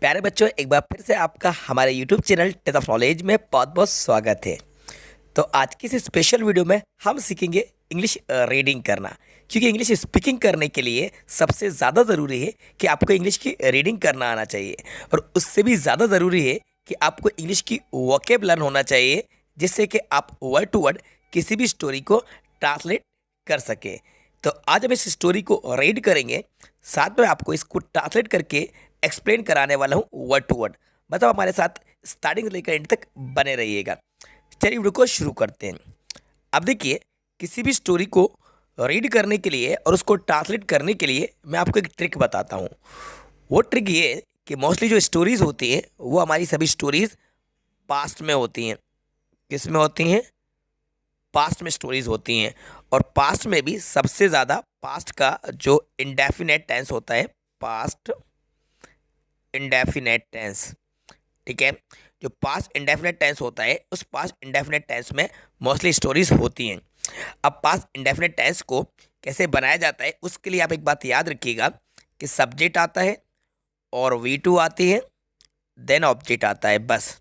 प्यारे बच्चों, एक बार फिर से आपका हमारे YouTube channel test of knowledge में बहुत बहुत स्वागत है। तो आज की इस स्पेशल वीडियो में हम सीखेंगे इंग्लिश रीडिंग करना, क्योंकि इंग्लिश स्पीकिंग करने के लिए सबसे ज़्यादा ज़रूरी है कि आपको इंग्लिश की रीडिंग करना आना चाहिए, और उससे भी ज़्यादा ज़रूरी है कि आपको इंग्लिश की वोकेब लर्न होना चाहिए, जिससे कि आप वर्ड टू वर्ड किसी भी स्टोरी को ट्रांसलेट कर सकें। तो आज हम इस स्टोरी को रीड करेंगे, साथ में आपको इसको ट्रांसलेट करके एक्सप्लेन कराने वाला हूँ वर्ड टू वर्ड। मतलब हमारे साथ स्टार्टिंग से लेकर एंड तक बने रहिएगा। चलिए वीडियो को शुरू करते हैं। अब देखिए, किसी भी स्टोरी को रीड करने के लिए और उसको ट्रांसलेट करने के लिए मैं आपको एक ट्रिक बताता हूँ। वो ट्रिक ये है कि मोस्टली जो स्टोरीज़ होती हैं वो हमारी सभी स्टोरीज़ पास्ट में होती हैं। किस में होती हैं? पास्ट में स्टोरीज़ होती हैं। और पास्ट में भी सबसे ज़्यादा पास्ट का जो इंडेफिनेट टेंस होता है, पास्ट इंडेफिनेट टेंस, ठीक है, जो पास्ट इंडेफिनेट टेंस होता है उस पास्ट इंडेफिनेट टेंस में मोस्टली स्टोरीज होती हैं। अब पास्ट इंडेफिनेट टेंस को कैसे बनाया जाता है, उसके लिए आप एक बात याद रखिएगा कि सब्जेक्ट आता है और वी टू आती है, देन ऑब्जेक्ट आता है, बस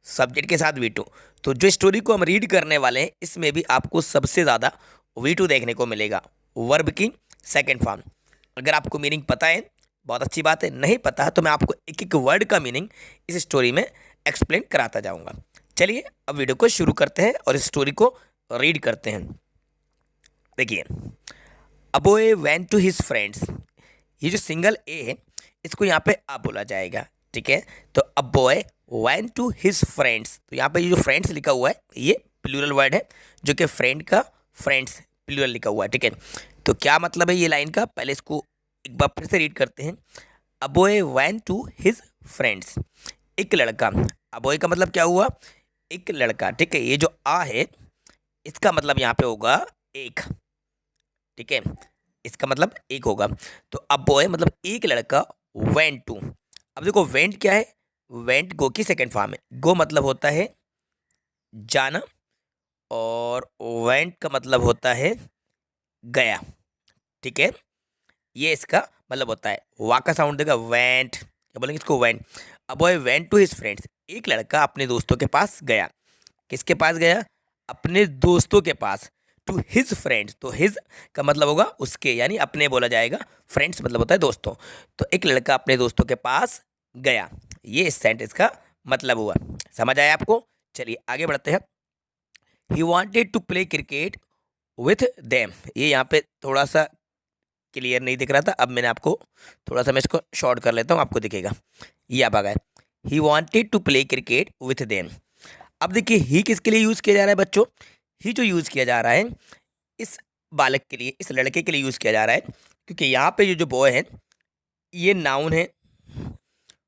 सब्जेक्ट के साथ वी टू। तो जो स्टोरी को हम रीड करने वाले हैं इसमें भी आपको सबसे ज़्यादा वी टू देखने को मिलेगा, वर्ब की सेकेंड फॉर्म। अगर आपको मीनिंग पता है बहुत अच्छी बात है, नहीं पता है तो मैं आपको एक एक वर्ड का मीनिंग इस स्टोरी में एक्सप्लेन कराता जाऊंगा। चलिए अब वीडियो को शुरू करते हैं और इस स्टोरी को रीड करते हैं। देखिए, a boy went to his friends. ये जो सिंगल ए है इसको यहाँ पे आ बोला जाएगा, ठीक है। तो a boy went to his friends, तो यहाँ पे ये जो फ्रेंड्स लिखा हुआ है ये प्लूरल वर्ड है, जो कि फ्रेंड का फ्रेंड्स प्लूरल लिखा हुआ है, ठीक है। तो क्या मतलब है ये लाइन का, पहले इसको एक बार फिर से रीड करते हैं। A boy went to his friends, एक लड़का। अ बॉय का मतलब क्या हुआ? एक लड़का, ठीक है। ये जो आ है इसका मतलब यहाँ पे होगा एक, ठीक है, इसका मतलब एक होगा। तो अ बॉय मतलब एक लड़का, वेंट टू। अब देखो वेंट क्या है? वेंट गो की सेकेंड फॉर्म है। गो मतलब होता है जाना, और वेंट का मतलब होता है गया, ठीक है। ये इसका मतलब होता है। वा का साउंड देगा वेंट, क्या बोलेंगे इसको? वेंट। अब boy went to his friends, एक लड़का अपने दोस्तों के पास गया। किसके पास गया? अपने दोस्तों के पास। टू हिज फ्रेंड्स, तो हिज का मतलब होगा उसके, यानी अपने बोला जाएगा, फ्रेंड्स मतलब होता है दोस्तों। तो एक लड़का अपने दोस्तों के पास गया, ये इस सेंटेंस का मतलब हुआ। समझ आया आपको? चलिए आगे बढ़ते हैं। He wanted to play cricket with them. ये यहाँ पे थोड़ा सा क्लियर नहीं दिख रहा था, अब मैंने आपको थोड़ा सा, मैं इसको शॉर्ट कर लेता हूँ, आपको दिखेगा। ये आप आ गए। He wanted to play cricket with them. अब देखिए, ही किसके लिए यूज़ किया जा रहा है बच्चों? ही जो यूज़ किया जा रहा है इस बालक के लिए, इस लड़के के लिए यूज़ किया जा रहा है, क्योंकि यहाँ पे जो बॉय है ये नाउन है,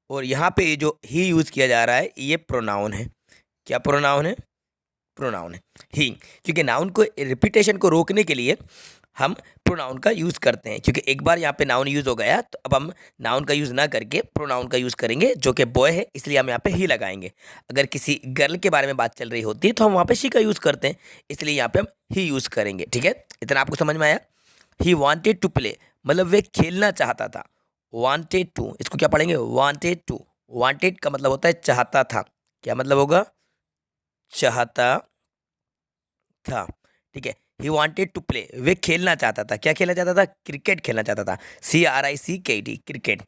और यहाँ पे ये जो ही यूज़ किया जा रहा है ये प्रोनाउन है। क्या प्रोनाउन है? प्रोनाउन है ही। क्योंकि नाउन को, रिपीटेशन को रोकने के लिए हम प्रोनाउन का यूज़ करते हैं, क्योंकि एक बार यहाँ पे नाउन यूज़ हो गया तो अब हम नाउन का यूज़ ना करके प्रोनाउन का यूज़ करेंगे, जो कि बॉय है, इसलिए हम यहाँ पे ही लगाएंगे। अगर किसी गर्ल के बारे में बात चल रही होती है तो हम वहाँ पे शी का यूज़ करते हैं, इसलिए यहाँ पे हम ही यूज़ करेंगे, ठीक है। इतना आपको समझ में आया? ही वॉन्टेड टू प्ले मतलब वे खेलना चाहता था। वांटेड टू, इसको क्या पढ़ेंगे? Wanted to. वांटेड का मतलब होता है चाहता था। क्या मतलब होगा? चाहता था, ठीक है। ही वॉन्टेड टू प्ले, वे खेलना चाहता था। क्या खेलना चाहता था? क्रिकेट खेलना चाहता था। CRICKET, cricket.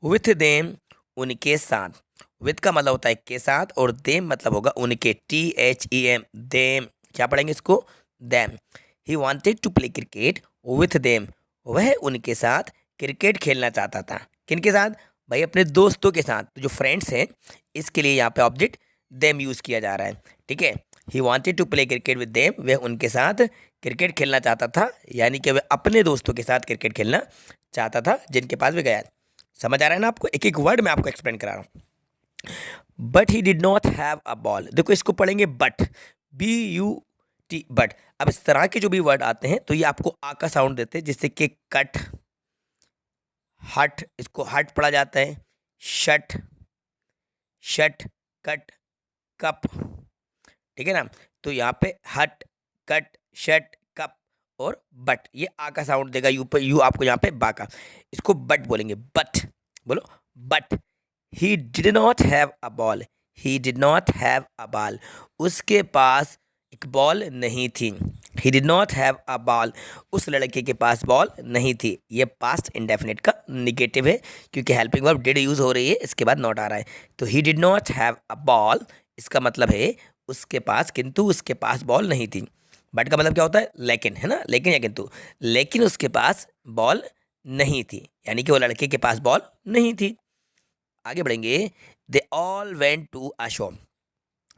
विथ देम, उनके साथ। विथ का मतलब होता है के साथ, और देम मतलब होगा उनके, THEM, देम। क्या पढ़ेंगे इसको? Them. He wanted to play cricket with them, वह उनके साथ क्रिकेट खेलना चाहता था। किनके साथ? भाई अपने दोस्तों के साथ। तो जो फ्रेंड्स हैं इसके लिए यहाँ पे ऑब्जेक्ट देम यूज़ किया जा रहा है, ठीक है। He wanted to play cricket with them, वह उनके साथ क्रिकेट खेलना चाहता था, यानी कि वह अपने दोस्तों के साथ क्रिकेट खेलना चाहता था जिनके पास वह गया। समझ आ रहा है ना आपको? एक एक वर्ड मैं आपको एक्सप्लेन करा रहा हूँ। But he did not have a ball. देखो इसको पढ़ेंगे बट, BUT, बट। अब इस तरह के जो भी वर्ड आते हैं तो ये आपको आ का साउंड देते हैं, जिससे कि कट, हट, इसको हट पढ़ा जाता है, शट, शट, कट, कप, ठीक है ना। तो यहाँ पे हट, कट, शट, कप और बट, ये आ का साउंड देगा, यू पे, यू आपको यहाँ पे बा का, इसको बट बोलेंगे, बट बोलो, but he did not have a ball, he did not have a ball, उसके पास एक बॉल नहीं थी। He did not have a ball, उस लड़के के पास बॉल नहीं थी। ये पास्ट इंडेफिनिट का निगेटिव है क्योंकि हेल्पिंग वर्ब डिड यूज़ हो रही है, इसके बाद नॉट आ रहा है। तो he did not have a ball, इसका मतलब है उसके पास, किंतु उसके पास बॉल नहीं थी। बट का मतलब क्या होता है? लेकिन, है ना, लेकिन या किंतु। लेकिन उसके पास बॉल नहीं थी, यानी कि वो लड़के के पास बॉल नहीं थी। आगे बढ़ेंगे। They all went to a shop,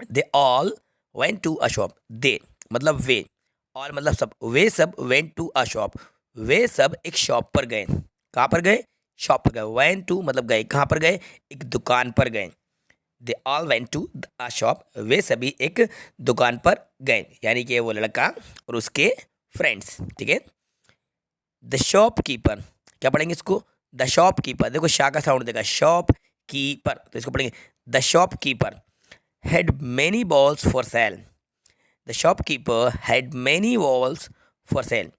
they all went to a shop, they मतलब वे, और मतलब सब, वे सब वेंट टू अ शॉप, वे सब एक शॉप पर गए। कहाँ पर गए? शॉप पर गए। वेंट टू मतलब गए, कहाँ पर गए? एक दुकान पर गए। They all went to a shop, वे सभी एक दुकान पर गए, यानी कि वो लड़का और उसके फ्रेंड्स। ठीक है। द शॉप कीपर, क्या पढ़ेंगे इसको? द शॉप कीपर, देखो शाह का साउंड देगा, शॉप कीपर, तो इसको पढ़ेंगे the shop keeper had many balls for cell, the shopkeeper had many balls for cell.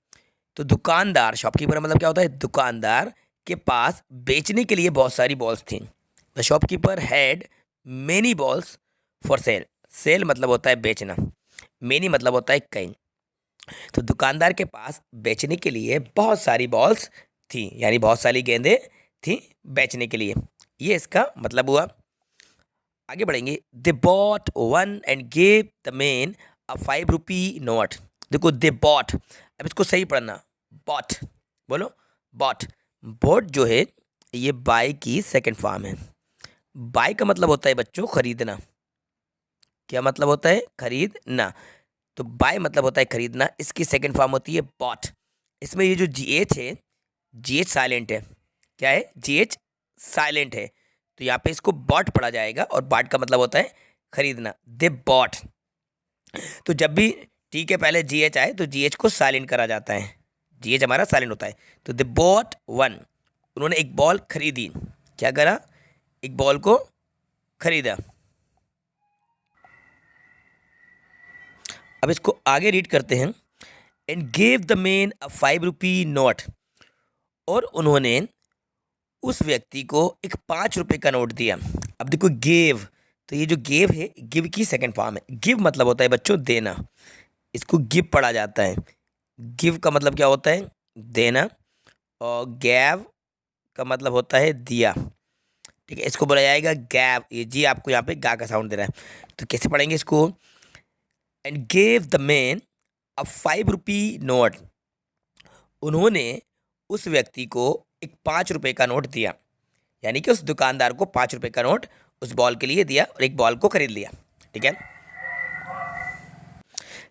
तो दुकानदार, शॉपकीपर मतलब क्या होता है? दुकानदार के पास बेचने के लिए बहुत सारी बॉल्स थी। The shopkeeper had many balls for sale, sale मतलब होता है बेचना, मैनी मतलब होता है कई। तो दुकानदार के पास बेचने के लिए बहुत सारी बॉल्स थी, यानी बहुत सारी गेंदें थी बेचने के लिए, ये इसका मतलब हुआ। आगे बढ़ेंगे। They bought one and gave the man a 5 rupee note, देखो दे बॉट, अब इसको सही पढ़ना, बॉट, बोलो बॉट। बॉट जो है ये बाय की सेकंड फॉर्म है। बाय का मतलब होता है बच्चों खरीदना, क्या मतलब होता है? खरीदना। तो बाय मतलब होता है खरीदना, इसकी सेकंड फॉर्म होती है बॉट। इसमें ये जो जी एच है, जी एच साइलेंट है, क्या है? जी एच साइलेंट है, तो यहाँ पे इसको बॉट पढ़ा जाएगा, और बॉट का मतलब होता है खरीदना। दे बॉट, तो जब भी टी के पहले जी एच आए तो जी एच को साइलेंट करा जाता है, जी एच हमारा साइलेंट होता है। तो दे बॉट वन, उन्होंने एक बॉल खरीदी, क्या करा? एक बॉल को खरीदा। अब इसको आगे रीड करते हैं। And gave the man a 5 rupee note, और उन्होंने उस व्यक्ति को एक 5 रुपए का नोट दिया। अब देखो गेव, तो ये जो गेव है, गिव की सेकंड फॉर्म है। गिव मतलब होता है बच्चों देना, इसको गिव पढ़ा जाता है। गिव का मतलब क्या होता है? देना, और गैव का मतलब होता है दिया। ठीक है, इसको बोला जाएगा गैव, ये जी आपको यहाँ पे गा का साउंड दे रहा है, तो कैसे पढ़ेंगे इसको? And gave the man a 5 rupee note, उन्होंने उस व्यक्ति को एक 5 रुपए का नोट दिया, यानी कि उस दुकानदार को 5 रुपए का नोट उस बॉल के लिए दिया और एक बॉल को खरीद लिया। ठीक है,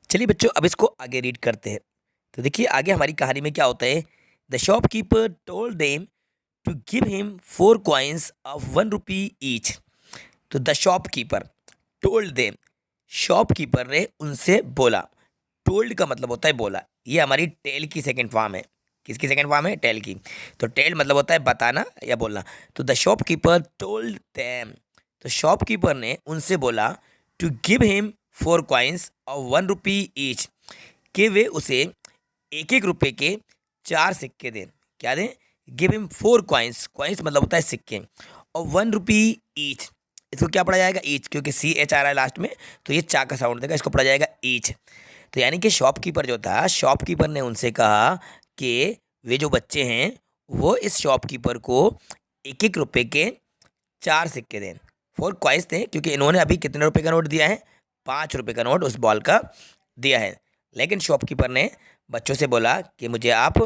चलिए बच्चों अब इसको आगे रीड करते हैं। तो देखिए आगे हमारी कहानी में क्या होता है। The shopkeeper told them to give him 4 coins of 1 rupee each. तो the shopkeeper told them, shopkeeper ने उनसे बोला। टोल्ड का मतलब होता है बोला, ये हमारी टेल की सेकंड फॉर्म है। किसकी सेकंड फॉर्म है? टेल की। तो टेल मतलब होता है बताना या बोलना। तो द शॉपकीपर टोल्ड देम, तो शॉपकीपर ने उनसे बोला to give him 4 coins of 1 rupee each, कि वे उसे एक एक रुपए के 4 सिक्के दें। क्या दें? गिव हिम 4 कॉइन्स, कॉइन्स मतलब होता है सिक्के, और 1 रुपी ईच, इसको क्या पढ़ा जाएगा? ईच, क्योंकि सी एच आ रहा है लास्ट में, तो ये चा का साउंड देगा, इसको पढ़ा जाएगा ईच। तो यानी कि शॉपकीपर जो था, शॉपकीपर ने उनसे कहा कि वे जो बच्चे हैं वो इस शॉपकीपर को एक एक रुपए के 4 सिक्के दें, 4 कॉइन्स दें, क्योंकि इन्होंने अभी कितने रुपए का नोट दिया है? 5 रुपए का नोट उस बॉल का दिया है। लेकिन शॉपकीपर ने बच्चों से बोला कि मुझे आप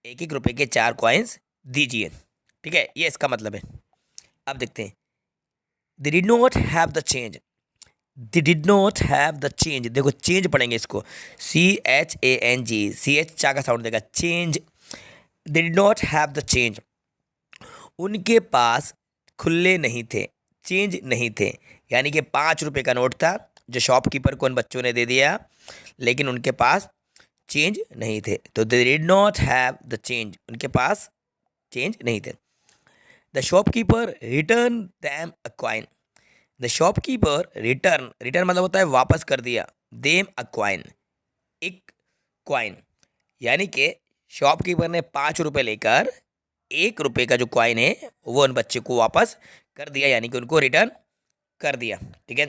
एक एक रुपए के 4 कॉइन्स दीजिए। ठीक है, ये इसका मतलब है। अब देखते हैं। They did not have the change, they did not have the change, देखो चेंज पढ़ेंगे इसको, CHANG, सी एच चा का साउंड देगा, change. They did not have the change, उनके पास खुले नहीं थे, चेंज नहीं थे, यानी कि 5 रुपए का नोट था जो शॉपकीपर को उन बच्चों ने दे दिया, लेकिन उनके पास चेंज नहीं थे। तो they did not have the change, उनके पास चेंज नहीं थे। The shopkeeper return them a coin, the shopkeeper return, return मतलब होता है वापस कर दिया, देम अ कॉइन, एक कॉइन, यानी कि शॉपकीपर ने 5 रुपए लेकर 1 रुपए का जो कॉइन है वो उन बच्चे को वापस कर दिया, यानी कि उनको रिटर्न कर दिया। ठीक है,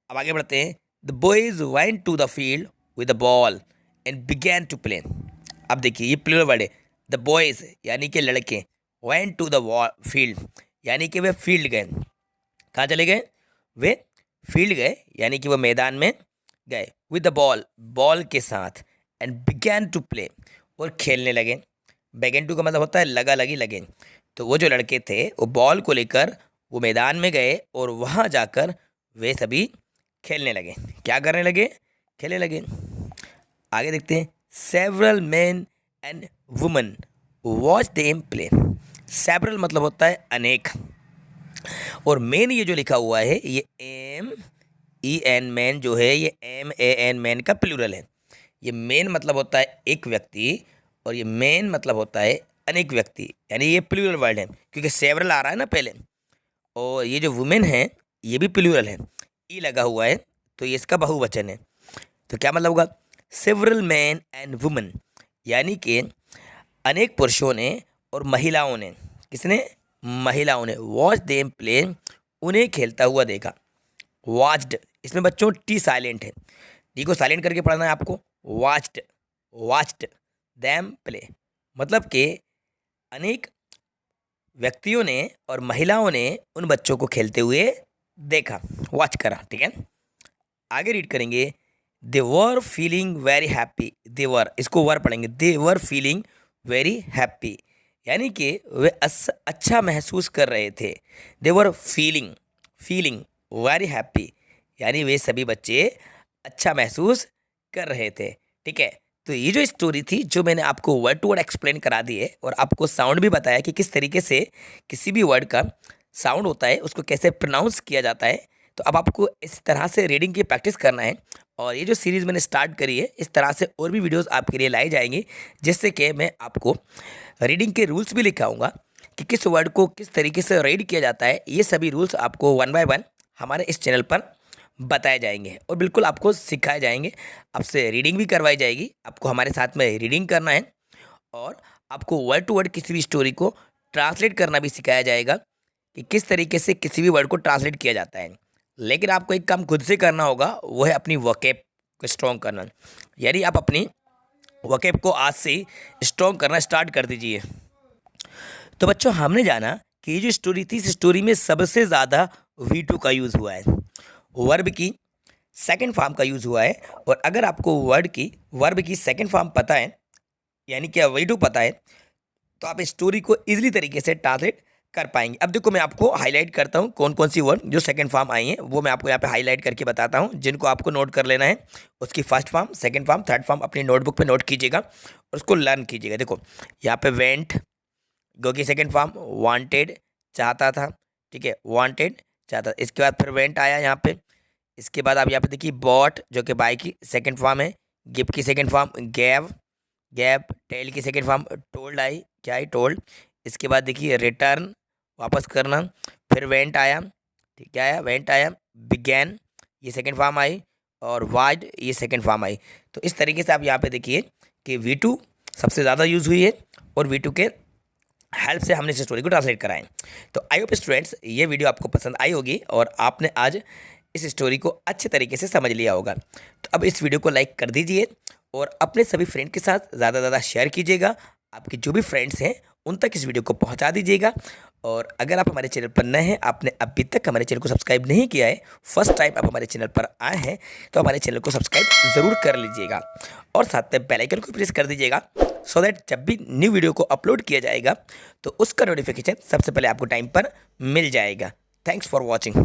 अब आगे बढ़ते हैं। The boys went to the field with the ball and began to play. अब देखिए ये प्लूरल वर्ड है। द बॉयज यानी कि लड़के, वेंट टू द फील्ड यानी कि वे फील्ड गए। कहाँ चले गए? वे फील्ड गए, यानी कि वो मैदान में गए। विद द बॉल, बॉल के साथ। एंड बिगैन टू प्ले, और खेलने लगे। बिगैन टू का मतलब होता है लगा लगी लगे। तो वो जो लड़के थे वो बॉल को लेकर वो मैदान में गए और वहाँ जाकर वे सभी खेलने लगे। क्या करने लगे? खेलने लगे। आगे देखते हैं। Several man and woman watch them play. Several मतलब होता है अनेक, और मेन ये जो लिखा हुआ है ये MEN मैन जो है ये MAN मैन का प्लूरल है। ये मेन मतलब होता है एक व्यक्ति, और ये मेन मतलब होता है अनेक व्यक्ति, यानी ये प्लूरल वर्ड है क्योंकि सेवरल आ रहा है ना पहले। और ये जो वुमेन है ये भी प्लूरल है, ई लगा हुआ है, तो ये इसका बहुवचन है। तो क्या मतलब होगा? सेवरल मैन एंड वुमेन, यानी कि अनेक पुरुषों ने और महिलाओं ने, किसने? महिलाओं ने। वॉच देम प्ले, उन्हें खेलता हुआ देखा। वॉच्ड, इसमें बच्चों टी साइलेंट है, टी को साइलेंट करके पढ़ना है आपको। वॉच्ड, वॉच्ड देम प्ले, मतलब कि अनेक व्यक्तियों ने और महिलाओं ने उन बच्चों को खेलते हुए देखा, वॉच करा। ठीक है, आगे रीड करेंगे। दे वर फीलिंग वेरी हैप्पी। दे वर, इसको वर पढ़ेंगे। दे वर फीलिंग वेरी हैप्पी, यानी कि वे अच्छा महसूस कर रहे थे। दे वर फीलिंग वेरी हैप्पी, यानी वे सभी बच्चे अच्छा महसूस कर रहे थे। ठीक है, तो ये जो स्टोरी थी जो मैंने आपको वर्ड टू वर्ड एक्सप्लेन करा दी है, और आपको साउंड भी बताया कि किस तरीके से किसी भी वर्ड का साउंड होता है, उसको कैसे प्रोनाउंस किया जाता है। तो अब आपको इस तरह से रीडिंग की प्रैक्टिस करना है, और ये जो सीरीज़ मैंने स्टार्ट करी है इस तरह से और भी वीडियोस आपके लिए लाई जाएंगी, जिससे कि मैं आपको रीडिंग के रूल्स भी लिखाऊंगा कि किस वर्ड को किस तरीके से रीड किया जाता है। ये सभी रूल्स आपको 1 बाय 1 हमारे इस चैनल पर बताए जाएंगे, और बिल्कुल आपको सिखाए जाएंगे। आपसे रीडिंग भी करवाई जाएगी, आपको हमारे साथ में रीडिंग करना है, और आपको वर्ड टू वर्ड किसी भी स्टोरी को ट्रांसलेट करना भी सिखाया जाएगा कि किस तरीके से किसी भी वर्ड को ट्रांसलेट किया जाता है। लेकिन आपको एक काम खुद से करना होगा, वो है अपनी वोकैब को स्ट्रॉन्ग करना। यानी आप अपनी वोकैब को आज से स्ट्रॉन्ग करना स्टार्ट कर दीजिए। तो बच्चों, हमने जाना कि ये जो स्टोरी थी, इस स्टोरी में सबसे ज़्यादा V2 का यूज़ हुआ है, वर्ब की सेकंड फॉर्म का यूज़ हुआ है। और अगर आपको वर्ब की सेकंड फॉर्म पता है, यानी कि V2 पता है, तो आप स्टोरी को इजीली तरीके से ट्रांसलेट कर पाएंगे। अब देखो, मैं आपको हाईलाइट करता हूँ कौन कौन सी वर्ड जो सेकंड फॉर्म आई हैं, वो मैं आपको यहाँ पे हाईलाइट करके बताता हूँ, जिनको आपको नोट कर लेना है। उसकी first form, second form, third form अपनी नोटबुक पे नोट कीजिएगा और उसको लर्न कीजिएगा। देखो यहाँ पे वेंट, गो की सेकंड फॉर्म वांटेड, चाहता था। ठीक है, वांटेड चाहता। इसके बाद फिर वेंट आया यहाँ पे। इसके बाद आप यहाँ पे देखिए बॉट, जो कि बाय की सेकंड फॉर्म है। गिव की सेकंड फॉर्म गैव, टेल की सेकंड फॉर्म टोल्ड आई, क्या आई? टोल्ड। इसके बाद देखिए रिटर्न, वापस करना। फिर वेंट आया, ठीक है, आया वेंट आया। बिगैन, ये सेकंड फॉर्म आई, और वाज, ये सेकंड फॉर्म आई। तो इस तरीके से आप यहाँ पे देखिए कि V2 सबसे ज़्यादा यूज़ हुई है, और V2 के हेल्प से हमने इस स्टोरी को ट्रांसलेट कराएं। तो आई होप स्टूडेंट्स ये वीडियो आपको पसंद आई होगी, और आपने आज इस स्टोरी को अच्छे तरीके से समझ लिया होगा। तो अब इस वीडियो को लाइक कर दीजिए, और अपने सभी फ्रेंड के साथ ज़्यादा से ज़्यादा शेयर कीजिएगा। आपके जो भी फ्रेंड्स हैं उन तक इस वीडियो को पहुंचा दीजिएगा। और अगर आप हमारे चैनल पर नए हैं, आपने अभी तक हमारे चैनल को सब्सक्राइब नहीं किया है, फर्स्ट टाइम आप हमारे चैनल पर आए हैं, तो हमारे चैनल को सब्सक्राइब ज़रूर कर लीजिएगा, और साथ में बेल आइकन को प्रेस कर दीजिएगा, सो दैट जब भी न्यू वीडियो को अपलोड किया जाएगा तो उसका नोटिफिकेशन सबसे पहले आपको टाइम पर मिल जाएगा। Thanks for watching.